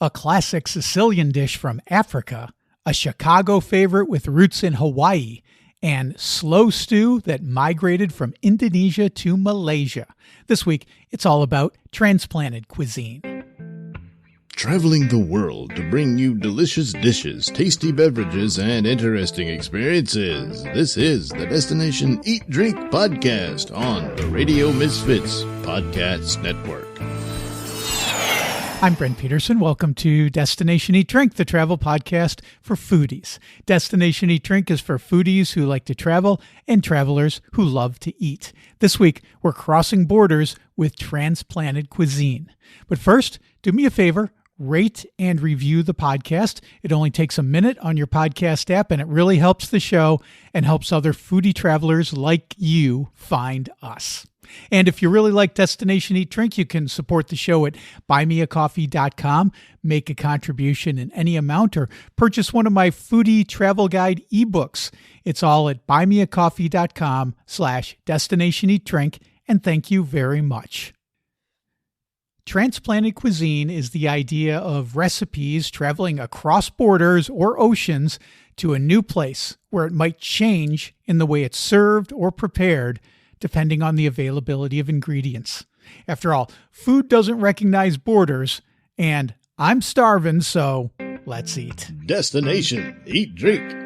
a classic Sicilian dish from Africa, a Chicago favorite with roots in Hawaii, and slow stew that migrated from Indonesia to Malaysia. This week, it's all about transplanted cuisine. Traveling the world to bring you delicious dishes, tasty beverages, and interesting experiences. This is the Destination Eat Drink Podcast on the Radio Misfits Podcast Network. I'm Brent Peterson. Welcome to Destination Eat Drink, the travel podcast for foodies. Destination Eat Drink is for foodies who like to travel and travelers who love to eat. This week, we're crossing borders with transplanted cuisine. But first, do me a favor. Rate and review the podcast. It only takes a minute on your podcast app, and it really helps the show and helps other foodie travelers like you find us. And if you really like Destination Eat Drink, you can support the show at buymeacoffee.com, make a contribution in any amount, or purchase one of my foodie travel guide ebooks. It's all at buymeacoffee.com/Destination Eat Drink, and thank you very much. Transplanted cuisine is the idea of recipes traveling across borders or oceans to a new place where it might change in the way it's served or prepared, depending on the availability of ingredients. After all, food doesn't recognize borders, and I'm starving, so let's eat. Destination Eat Drink.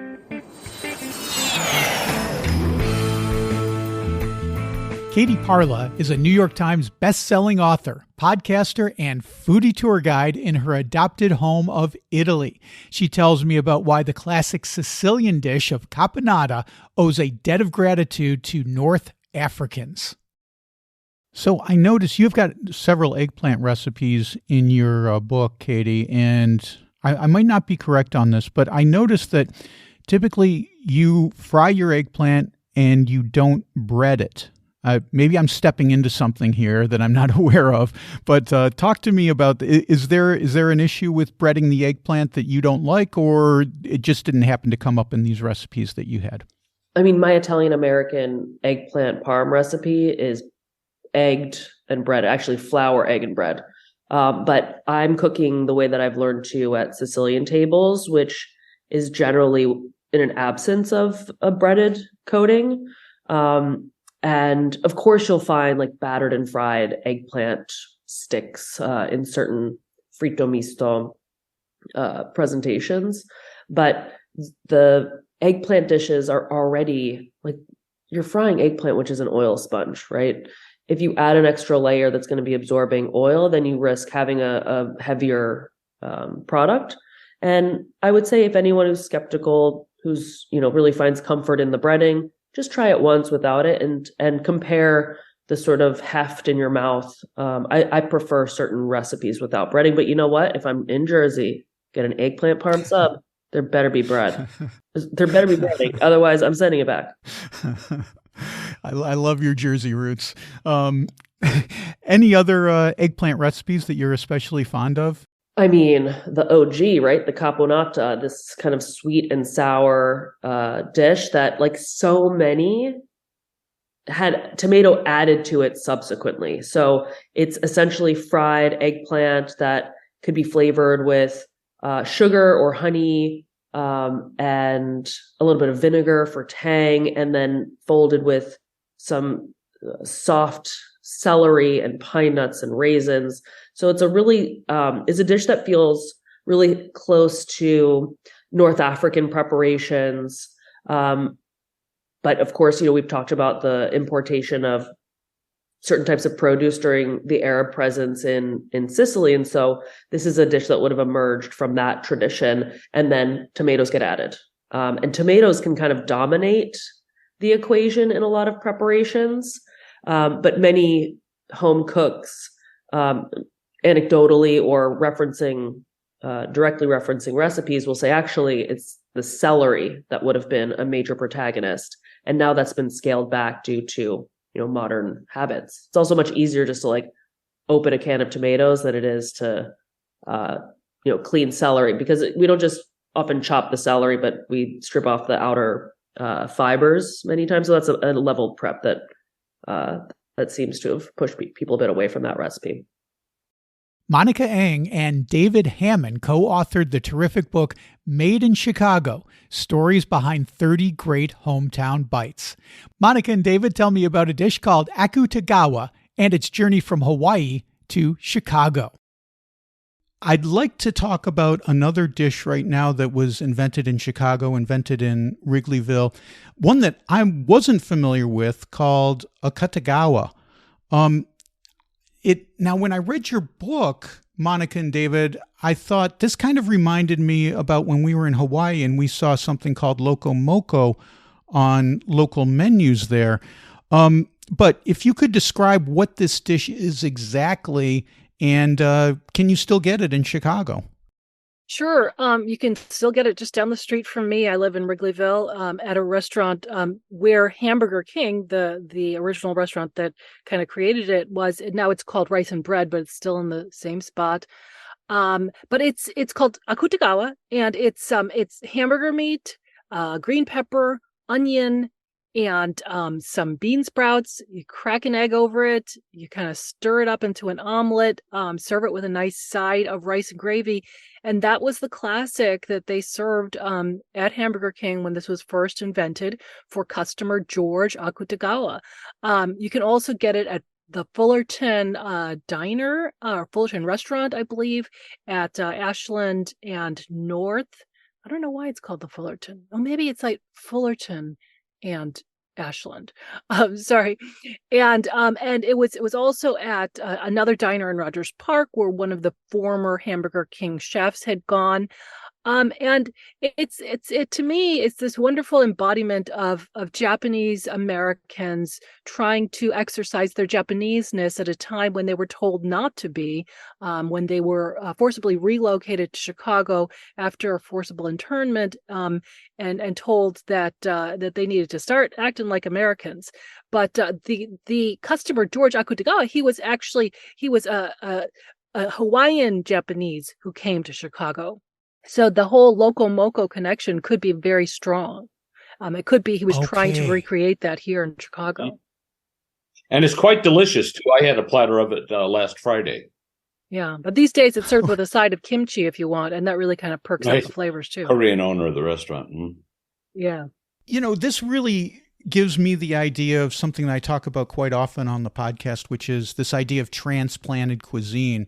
Katie Parla is a New York Times best-selling author, podcaster, and foodie tour guide in her adopted home of Italy. She tells me about why the classic Sicilian dish of caponata owes a debt of gratitude to North Africans. So I noticed you've got several eggplant recipes in your book, Katie, and I might not be correct on this, but I noticed that typically you fry your eggplant and you don't bread it. Maybe I'm stepping into something here that I'm not aware of, but talk to me about, is there an issue with breading the eggplant that you don't like, or it just didn't happen to come up in these recipes that you had? I mean, my Italian-American eggplant parm recipe is egged and bread, actually flour, egg, and bread. But I'm cooking the way that I've learned to at Sicilian tables, which is generally in an absence of a breaded coating. And of course, you'll find like battered and fried eggplant sticks in certain fritto misto presentations. But the eggplant dishes are already like, you're frying eggplant, which is an oil sponge, right? If you add an extra layer that's going to be absorbing oil, then you risk having a heavier product. And I would say if anyone who's skeptical, who's, really finds comfort in the breading, just try it once without it and compare the sort of heft in your mouth. I prefer certain recipes without breading, but you know what? If I'm in Jersey, get an eggplant parm sub, there better be bread. There better be breading. Otherwise, I'm sending it back. I love your Jersey roots. Any other eggplant recipes that you're especially fond of? I mean, the OG, right? The caponata, this kind of sweet and sour dish that like so many had tomato added to it subsequently. So it's essentially fried eggplant that could be flavored with sugar or honey and a little bit of vinegar for tang, and then folded with some soft celery and pine nuts and raisins. So it's is a dish that feels really close to North African preparations. But of course, we've talked about the importation of certain types of produce during the Arab presence in Sicily. And so this is a dish that would have emerged from that tradition, and then tomatoes get added. And tomatoes can kind of dominate the equation in a lot of preparations. But many home cooks, anecdotally or directly referencing recipes, will say, actually, it's the celery that would have been a major protagonist. And now that's been scaled back due to, modern habits. It's also much easier just to like open a can of tomatoes than it is to, clean celery, because we don't just often chop the celery, but we strip off the outer fibers many times. So that's a level prep that seems to have pushed people a bit away from that recipe. Monica Eng and David Hammond co-authored the terrific book Made in Chicago, Stories Behind 30 Great Hometown Bites. Monica and David tell me about a dish called Akutagawa and its journey from Hawaii to Chicago. I'd like to talk about another dish right now that was invented in Chicago, invented in Wrigleyville, one that I wasn't familiar with called Akutagawa. Now, when I read your book, Monica and David, I thought this kind of reminded me about when we were in Hawaii and we saw something called Loco Moco on local menus there. But if you could describe what this dish is exactly, and can you still get it in Chicago? Sure. You can still get it just down the street from me. I live in Wrigleyville at a restaurant where Hamburger King, the original restaurant that kind of created it, was. Now it's called Rice and Bread, but it's still in the same spot. But it's called Akutagawa, and it's hamburger meat, green pepper, onion, and some bean sprouts. You crack an egg over it. You kind of stir it up into an omelet, serve it with a nice side of rice and gravy. And that was the classic that they served at Hamburger King when this was first invented for customer George Akutagawa. You can also get it at the Fullerton Diner or Fullerton Restaurant, I believe, at Ashland and North. I don't know why it's called the Fullerton. Oh, maybe it's like Fullerton and Ashland. Sorry. And it was also at another diner in Rogers Park where one of the former Hamburger King chefs had gone. And it to me, it's this wonderful embodiment of Japanese Americans trying to exercise their Japaneseness at a time when they were told not to be, when they were forcibly relocated to Chicago after a forcible internment, and told that they needed to start acting like Americans. But the customer George Akutagawa, he was a Hawaiian Japanese who came to Chicago. So the whole Loco Moco connection could be very strong. It could be he was trying to recreate that here in Chicago. And it's quite delicious, too. I had a platter of it last Friday. Yeah, but these days it's served with a side of kimchi if you want, and that really kind of perks up the flavors, too. Korean owner of the restaurant. Mm. Yeah. You know, this really gives me the idea of something that I talk about quite often on the podcast, which is this idea of transplanted cuisine,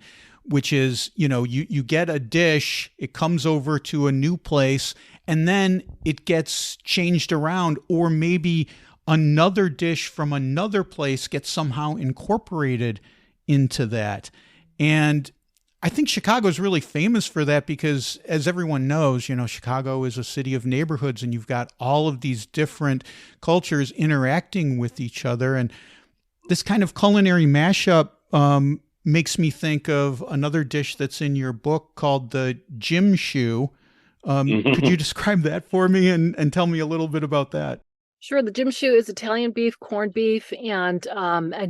which is, you know, you get a dish, it comes over to a new place, and then it gets changed around, or maybe another dish from another place gets somehow incorporated into that. And I think Chicago is really famous for that because, as everyone knows, you know, Chicago is a city of neighborhoods, and you've got all of these different cultures interacting with each other. And this kind of culinary mashup makes me think of another dish that's in your book called the gym shoe. Could you describe that for me and tell me a little bit about that? Sure. The gym shoe is Italian beef, corned beef, and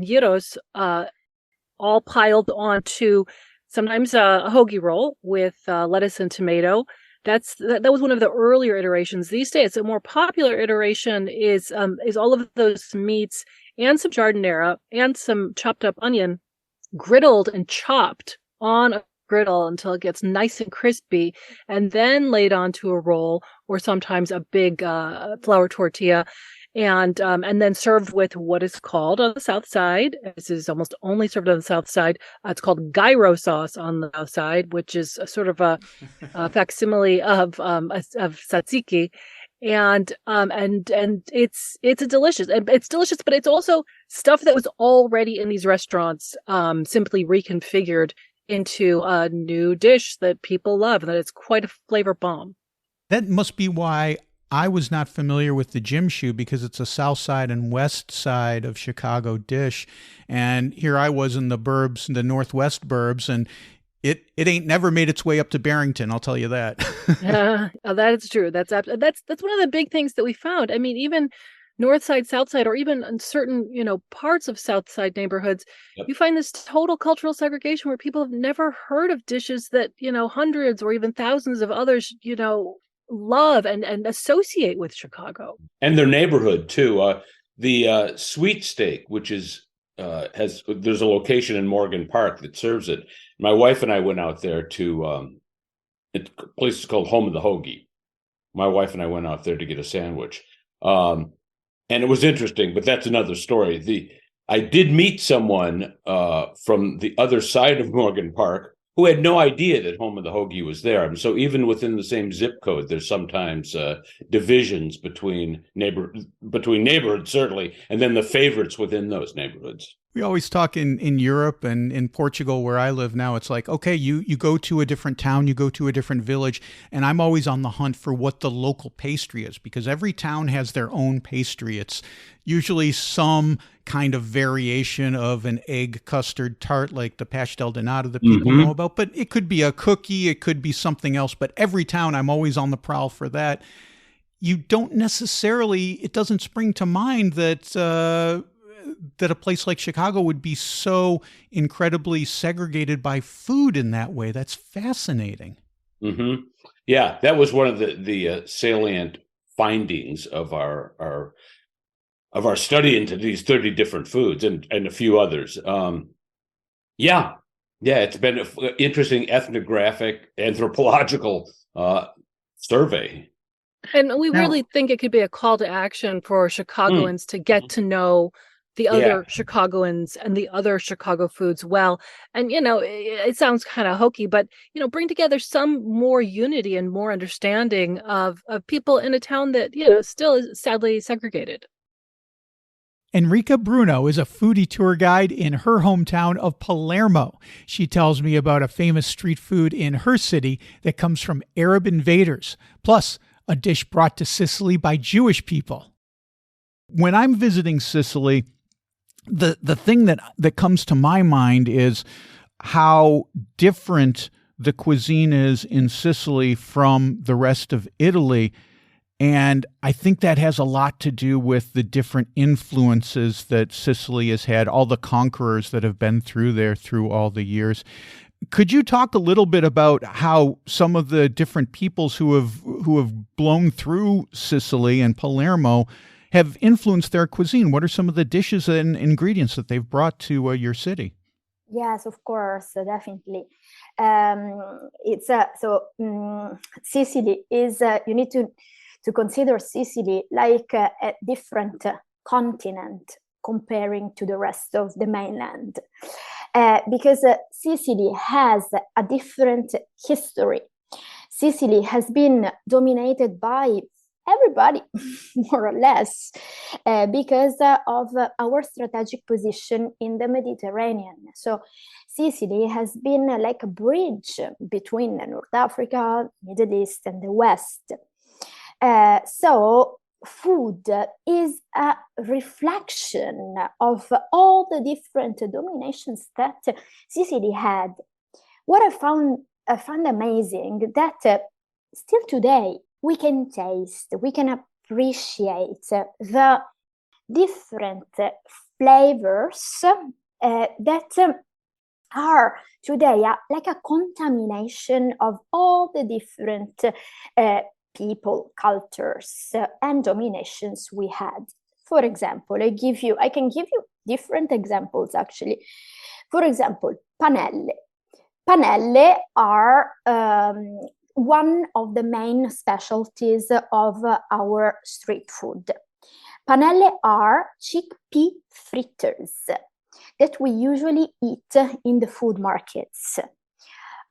gyros, all piled onto sometimes a hoagie roll with lettuce and tomato. That was one of the earlier iterations. These days, a more popular iteration is all of those meats and some giardiniera and some chopped up onion, griddled and chopped on a griddle until it gets nice and crispy, and then laid onto a roll or sometimes a big flour tortilla, and then served with what is called on the South Side. This is almost only served on the South Side. It's called gyro sauce on the South Side, which is a sort of a facsimile of tzatziki. And it's a delicious, but it's also stuff that was already in these restaurants, simply reconfigured into a new dish that people love, and that it's quite a flavor bomb. That must be why I was not familiar with the gym shoe, because it's a South Side and West Side of Chicago dish. And here I was in the burbs, the Northwest burbs, and it ain't never made its way up to Barrington, I'll tell you that. That is true. That's one of the big things that we found. I mean, even North Side, South Side, or even in certain, parts of South Side neighborhoods, you find this total cultural segregation where people have never heard of dishes that, hundreds or even thousands of others, love and associate with Chicago. And their neighborhood, too. The sweet steak, which is there's a location in Morgan Park that serves it. My wife and I went out there to a place called Home of the Hoagie. My wife and I went out there to get a sandwich. And it was interesting, but that's another story. I did meet someone from the other side of Morgan Park who had no idea that Home of the Hoagie was there. And so even within the same zip code, there's sometimes divisions between neighborhoods, certainly, and then the favorites within those neighborhoods. We always talk in Europe and in Portugal, where I live now. It's like, okay, you go to a different town, you go to a different village, and I'm always on the hunt for what the local pastry is, because every town has their own pastry. It's usually some kind of variation of an egg custard tart, like the pastel de nata that people know about, but it could be a cookie, it could be something else. But every town, I'm always on the prowl for that. You don't necessarily, it doesn't spring to mind that that a place like Chicago would be so incredibly segregated by food in that way. That's fascinating. Mm-hmm. Yeah, that was one of the salient findings of our study into these 30 different foods and a few others. Yeah, it's been an interesting ethnographic, anthropological survey. And we really think it could be a call to action for Chicagoans to get to know the other Chicagoans and the other Chicago foods well. And, it sounds kind of hokey, but, bring together some more unity and more understanding of people in a town that, still is sadly segregated. Enrica Bruno is a foodie tour guide in her hometown of Palermo. She tells me about a famous street food in her city that comes from Arab invaders, plus a dish brought to Sicily by Jewish people. When I'm visiting Sicily, the thing that comes to my mind is how different the cuisine is in Sicily from the rest of Italy. And I think that has a lot to do with the different influences that Sicily has had, all the conquerors that have been through there through all the years. Could you talk a little bit about how some of the different peoples who have blown through Sicily and Palermo have influenced their cuisine? What are some of the dishes and ingredients that they've brought to your city? Yes, of course, definitely. Sicily is, you need to consider Sicily like a different continent comparing to the rest of the mainland. Because Sicily has a different history. Sicily has been dominated by everybody, more or less, because of our strategic position in the Mediterranean. So Sicily has been like a bridge between North Africa, Middle East, and the West. So food is a reflection of all the different dominations that Sicily had. What I found amazing that still today we can taste, we can appreciate the different flavors that are today like a contamination of all the different people, cultures, and dominations we had. For example, I can give you different examples actually. For example, panelle. Panelle are one of the main specialties of our street food. Panelle are chickpea fritters that we usually eat in the food markets.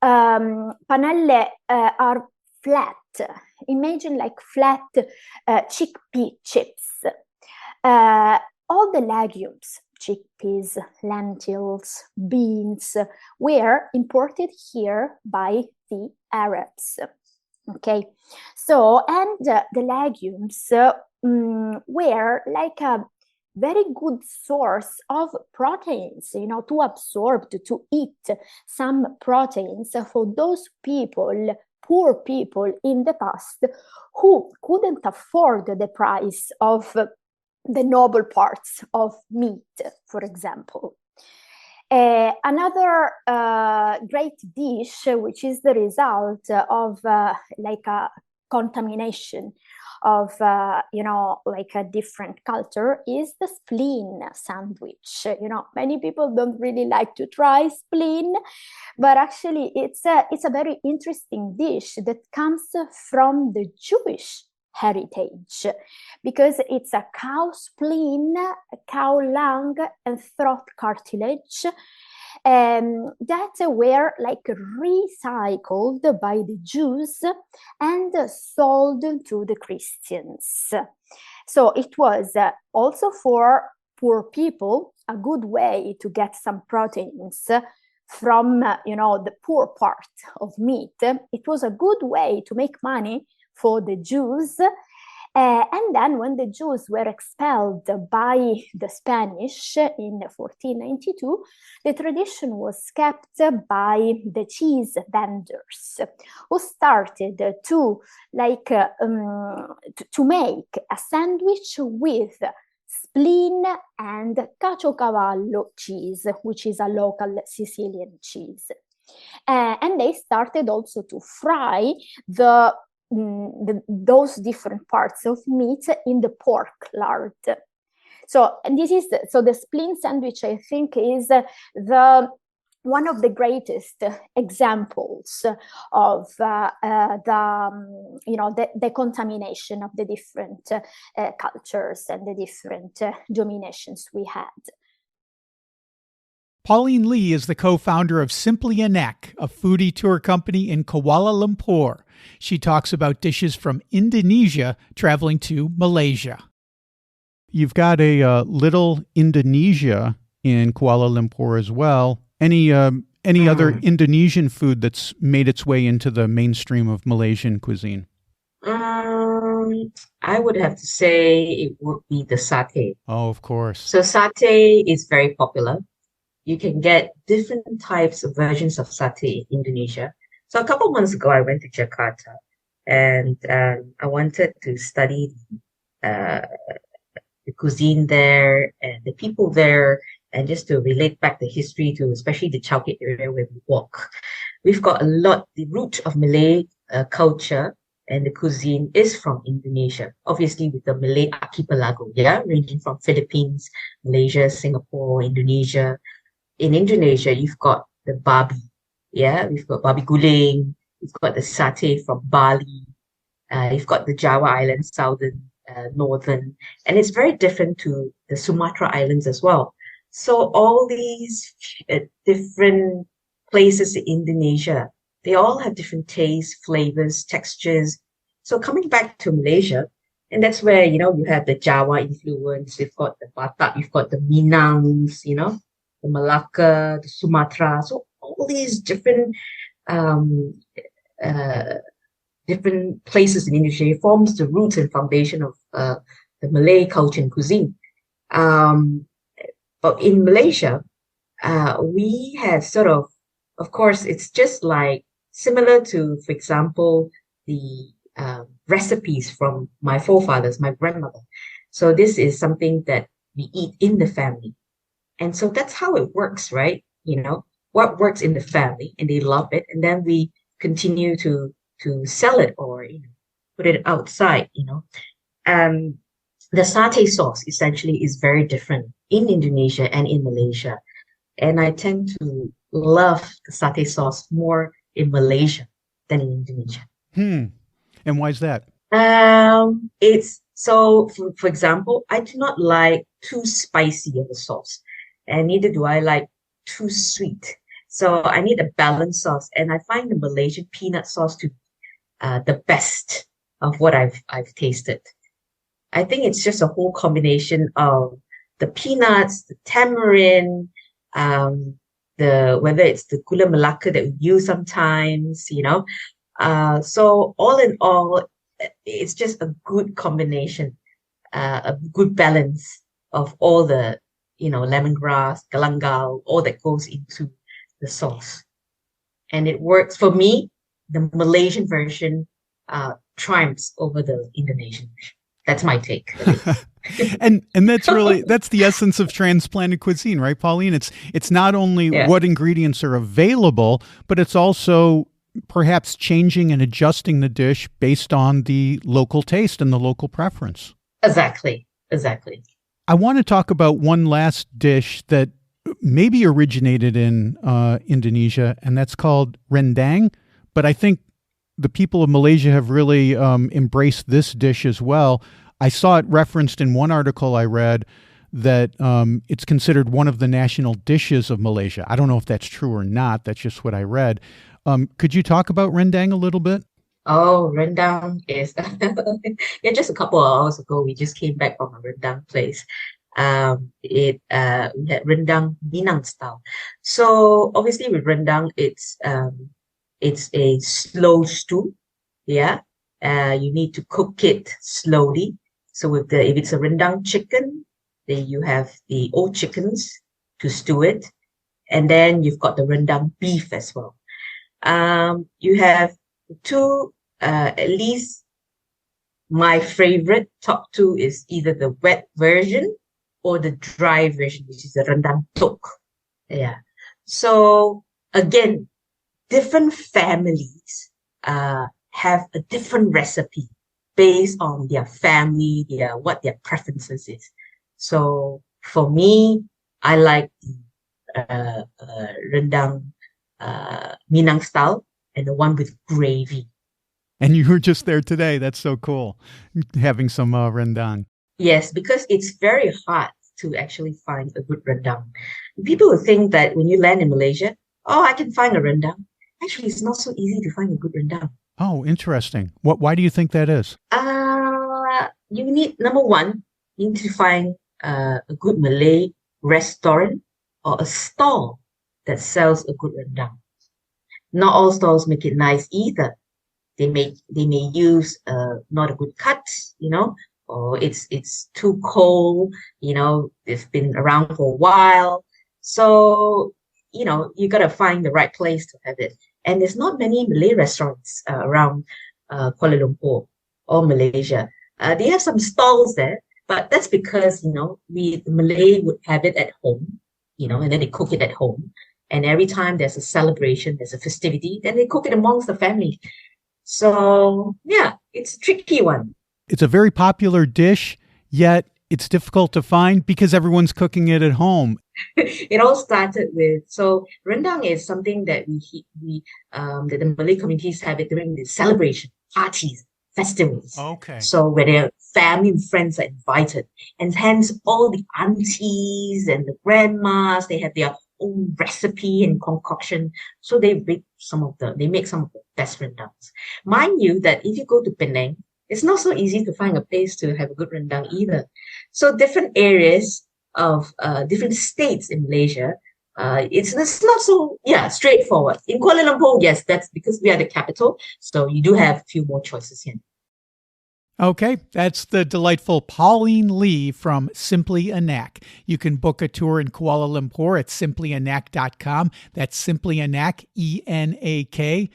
Panelle are flat. Imagine like flat chickpea chips. All the legumes, chickpeas, lentils, beans, were imported here by the Arabs. Okay, so and the legumes were like a very good source of proteins, to absorb, to eat some proteins for those people, poor people in the past, who couldn't afford the price of the noble parts of meat, for example. Another great dish, which is the result of like a contamination of like a different culture is the spleen sandwich. Many people don't really like to try spleen, but actually it's a very interesting dish that comes from the Jewish heritage, because it's a cow spleen, cow lung, and throat cartilage that were like recycled by the Jews and sold to the Christians. So it was also for poor people a good way to get some proteins from the poor part of meat. It was a good way to make money for the Jews. And then when the Jews were expelled by the Spanish in 1492, the tradition was kept by the cheese vendors, who started to make a sandwich with spleen and caciocavallo cheese, which is a local Sicilian cheese. And they started also to fry those different parts of meat in the pork lard. So, and the spleen sandwich, I think, is one of the greatest examples of the contamination of the different cultures and the different dominations we had. Pauline Lee is the co-founder of Simply a Neck, a foodie tour company in Kuala Lumpur. She talks about dishes from Indonesia traveling to Malaysia. You've got a little Indonesia in Kuala Lumpur as well. Any other Indonesian food that's made its way into the mainstream of Malaysian cuisine? I would have to say it would be the satay. Oh, of course. So satay is very popular. You can get different types of versions of satay in Indonesia. So a couple of months ago, I went to Jakarta, and I wanted to study the cuisine there and the people there, and just to relate back the history to especially the Chowkit area where we walk. We've got the root of Malay culture and the cuisine is from Indonesia, obviously with the Malay archipelago, ranging from Philippines, Malaysia, Singapore, Indonesia. In Indonesia, you've got the babi, we've got babi guling, you've got the satay from Bali, you've got the Java Islands, southern, northern, and it's very different to the Sumatra Islands as well. So all these different places in Indonesia, they all have different tastes, flavors, textures. So coming back to Malaysia, and that's where, you have the Java influence, you've got the Batak, you've got the Minangs, the Malacca, the Sumatra. So all these different places in Indonesia forms the roots and foundation of the Malay culture and cuisine. But in Malaysia, we have sort of course, it's just like similar to, for example, the recipes from my forefathers, my grandmother. So this is something that we eat in the family. And so that's how it works, right? What works in the family and they love it. And then we continue to sell it or, put it outside, The satay sauce essentially is very different in Indonesia and in Malaysia. And I tend to love the satay sauce more in Malaysia than in Indonesia. And why is that? It's so, for example, I do not like too spicy of a sauce. And neither do I like too sweet. So I need a balanced sauce. And I find the Malaysian peanut sauce to be the best of what I've tasted. I think it's just a whole combination of the peanuts, the tamarind, whether it's the gula melaka that we use sometimes, So all in all, it's just a good combination, a good balance of all the lemongrass, galangal, all that goes into the sauce. And it works for me. The Malaysian version triumphs over the Indonesian version. That's my take. and that's the essence of transplanted cuisine, right, Pauline? It's not only what ingredients are available, but it's also perhaps changing and adjusting the dish based on the local taste and the local preference. Exactly. I want to talk about one last dish that maybe originated in Indonesia, and that's called rendang. But I think the people of Malaysia have really embraced this dish as well. I saw it referenced in one article I read that it's considered one of the national dishes of Malaysia. I don't know if that's true or not. That's just what I read. Could you talk about rendang a little bit? Oh, rendang is yeah. Just a couple of hours ago, we just came back from a rendang place. We had rendang Minang style. So obviously with rendang, it's a slow stew. Yeah, you need to cook it slowly. So if it's a rendang chicken, then you have the old chickens to stew it, and then you've got the rendang beef as well. You have two, at least my favorite top two is either the wet version or the dry version, which is the rendang tok. Yeah. So again, different families have a different recipe based on their family, what their preferences is. So for me, I like the rendang Minang style and the one with gravy. And you were just there today. That's so cool, having some rendang. Yes, because it's very hard to actually find a good rendang. People will think that when you land in Malaysia, oh, I can find a rendang. Actually, it's not so easy to find a good rendang. Oh, interesting. Why do you think that is? You need, number one, you need to find a good Malay restaurant or a stall that sells a good rendang. Not all stalls make it nice either. They may use not a good cut, or it's too cold, it's been around for a while. So, you got to find the right place to have it. And there's not many Malay restaurants around Kuala Lumpur or Malaysia. They have some stalls there, but that's because, the Malay would have it at home, and then they cook it at home. And every time there's a celebration, there's a festivity, then they cook it amongst the family. So, yeah, it's a tricky one. It's a very popular dish, yet it's difficult to find because everyone's cooking it at home. It all started with, so rendang is something that that the Malay communities have it during the celebration, parties, festivals. Okay. So where their family and friends are invited, and hence all the aunties and the grandmas, they have their own recipe and concoction. So they make some of the best rendangs. Mind you that if you go to Penang, it's not so easy to find a place to have a good rendang either. So different areas of different states in Malaysia, it's not so straightforward. In Kuala Lumpur, yes, that's because we are the capital. So you do have a few more choices here. Okay, that's the delightful Pauline Lee from Simply Anak. You can book a tour in Kuala Lumpur at simplyanak.com. That's simplyanak, ENAK.com.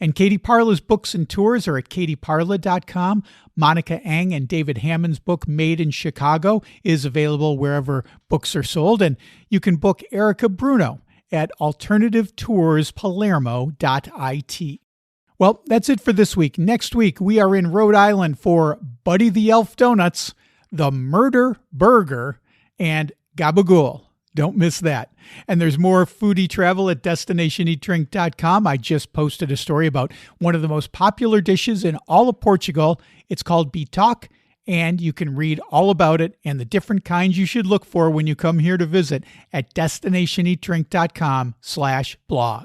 And Katie Parla's books and tours are at katieparla.com. Monica Ang and David Hammond's book, Made in Chicago, is available wherever books are sold. And you can book Erica Bruno at alternativetourspalermo.it. Well, that's it for this week. Next week, we are in Rhode Island for Buddy the Elf Donuts, the Murder Burger, and Gabagool. Don't miss that. And there's more foodie travel at destinationeatdrink.com. I just posted a story about one of the most popular dishes in all of Portugal. It's called Bitoque, and you can read all about it and the different kinds you should look for when you come here to visit at destinationeatdrink.com/blog.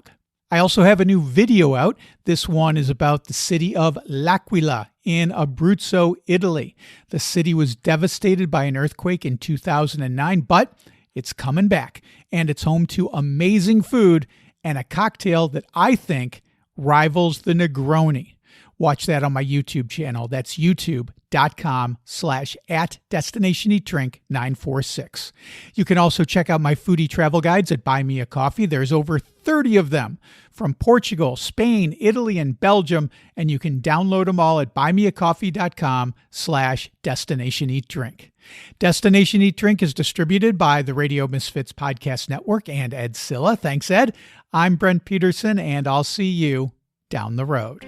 I also have a new video out. This one is about the city of L'Aquila in Abruzzo, Italy. The city was devastated by an earthquake in 2009, but it's coming back, and it's home to amazing food and a cocktail that I think rivals the Negroni. Watch that on my YouTube channel. That's youtube.com/@DestinationEatDrink946. You can also check out my foodie travel guides at Buy Me a Coffee. There's over 30 of them from Portugal, Spain, Italy, and Belgium, and you can download them all at buymeacoffee.com/DestinationEatDrink. Destination Eat Drink is distributed by the Radio Misfits Podcast Network and Ed Silla. Thanks, Ed. I'm Brent Peterson, and I'll see you down the road.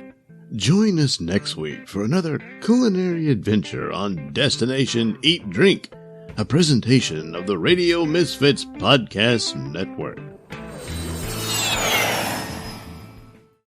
Join us next week for another culinary adventure on Destination Eat Drink, a presentation of the Radio Misfits Podcast Network.